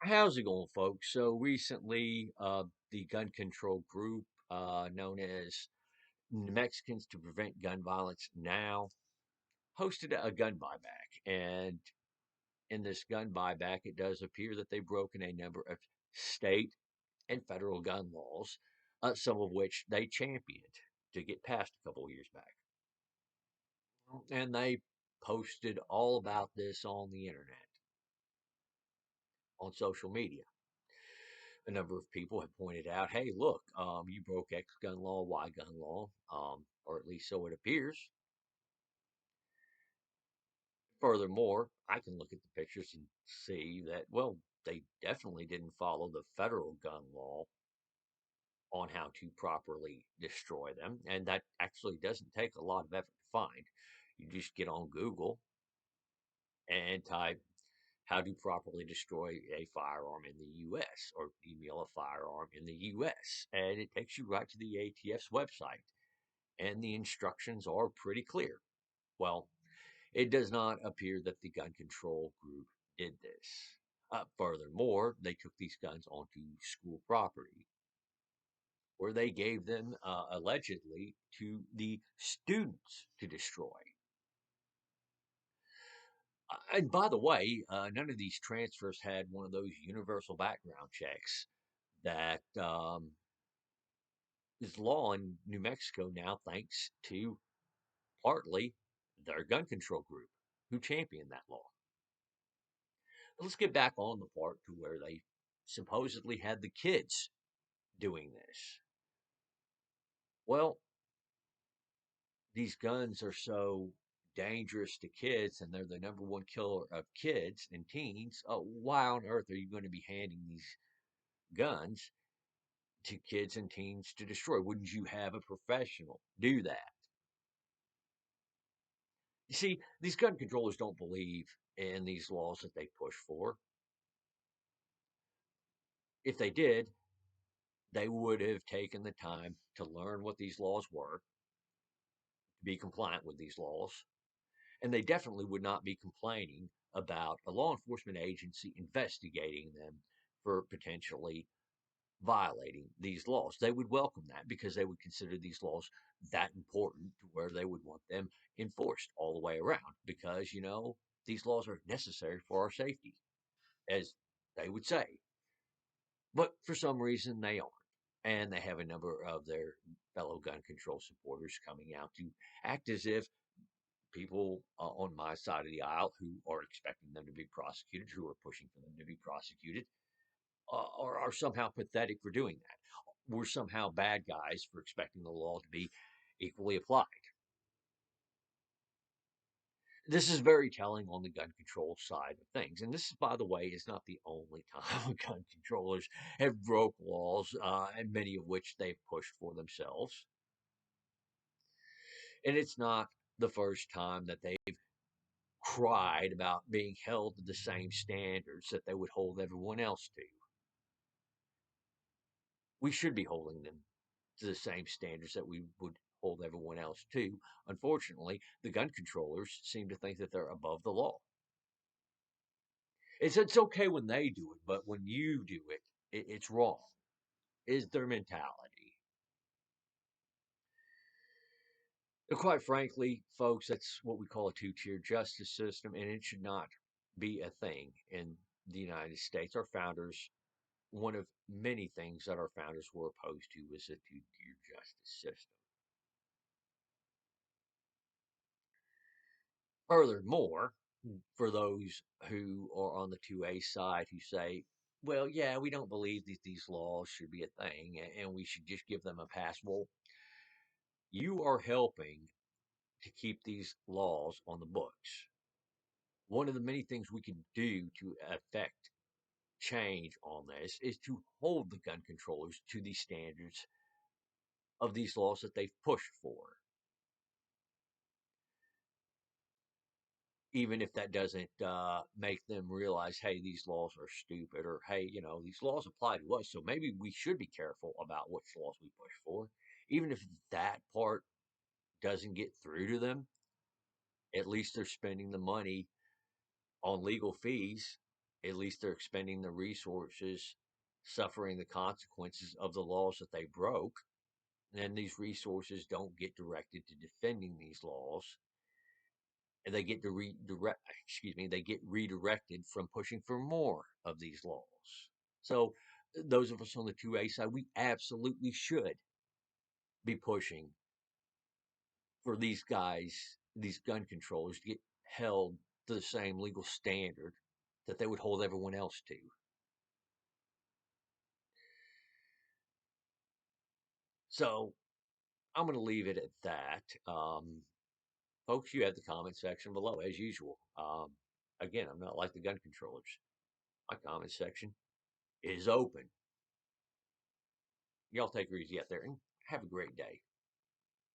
How's it going, folks? So recently, the gun control group known as New Mexicans to Prevent Gun Violence Now hosted a gun buyback. And in this gun buyback, it does appear that they've broken a number of state and federal gun laws, some of which they championed to get passed a couple of years back. And they posted all about this on the internet, on social media. A number of people have pointed out, hey, look, you broke X gun law, Y gun law, or at least so it appears. Furthermore, I can look at the pictures and see that, well, they definitely didn't follow the federal gun law on how to properly destroy them. And that actually doesn't take a lot of effort to find. You just get on Google and type how to properly destroy a firearm in the US or email a firearm in the US. And it takes you right to the ATF's website. And the instructions are pretty clear. Well, it does not appear that the gun control group did this. Furthermore, they took these guns onto school property where they gave them allegedly to the students to destroy. And by the way, none of these transfers had one of those universal background checks that is law in New Mexico now, thanks to partly their gun control group who championed that law. But let's get back on the part to where they supposedly had the kids doing this. Well, these guns are so dangerous to kids and they're the number one killer of kids and teens. Why on earth are you going to be handing these guns to kids and teens to destroy? Wouldn't you have a professional do that? You see, these gun controllers don't believe in these laws that they push for. If they did, they would have taken the time to learn what these laws were, to be compliant with these laws, and they definitely would not be complaining about a law enforcement agency investigating them for potentially violating these laws. They would welcome that because they would consider these laws that important to where they would want them enforced all the way around because, these laws are necessary for our safety, as they would say. But for some reason, they aren't. And they have a number of their fellow gun control supporters coming out to act as if people on my side of the aisle who are expecting them to be prosecuted, who are pushing for them to be prosecuted, are somehow pathetic for doing that. We're somehow bad guys for expecting the law to be equally applied. This is very telling on the gun control side of things. And this, by the way, is not the only time gun controllers have broke laws, and many of which they've pushed for themselves. And it's not the first time that they've cried about being held to the same standards that they would hold everyone else to. We should be holding them to the same standards that we would hold everyone else to. Unfortunately, the gun controllers seem to think that they're above the law. It's okay when they do it, but when you do it, it's wrong. Is their mentality. And quite frankly, folks, that's what we call a two-tier justice system, and it should not be a thing in the United States. Our founders, one of many things that our founders were opposed to was a two-tier justice system. Furthermore, for those who are on the 2A side who say, well, yeah, we don't believe that these laws should be a thing and we should just give them a pass. Well, you are helping to keep these laws on the books. One of the many things we can do to affect change on this is to hold the gun controllers to the standards of these laws that they've pushed for. Even if that doesn't make them realize, hey, these laws are stupid, or hey, these laws apply to us, so maybe we should be careful about which laws we push for. Even if that part doesn't get through to them, at least they're spending the money on legal fees At least they're expending the resources, suffering the consequences of the laws that they broke. And these resources don't get directed to defending these laws, and they get to they get redirected from pushing for more of these laws. So those of us on the 2A side, we absolutely should be pushing for these guys, these gun controllers, to get held to the same legal standard that they would hold everyone else to. So I'm going to leave it at that. Folks, you have the comment section below as usual. Again, I'm not like the gun controllers. My comment section is open. Y'all take her easy out there and have a great day.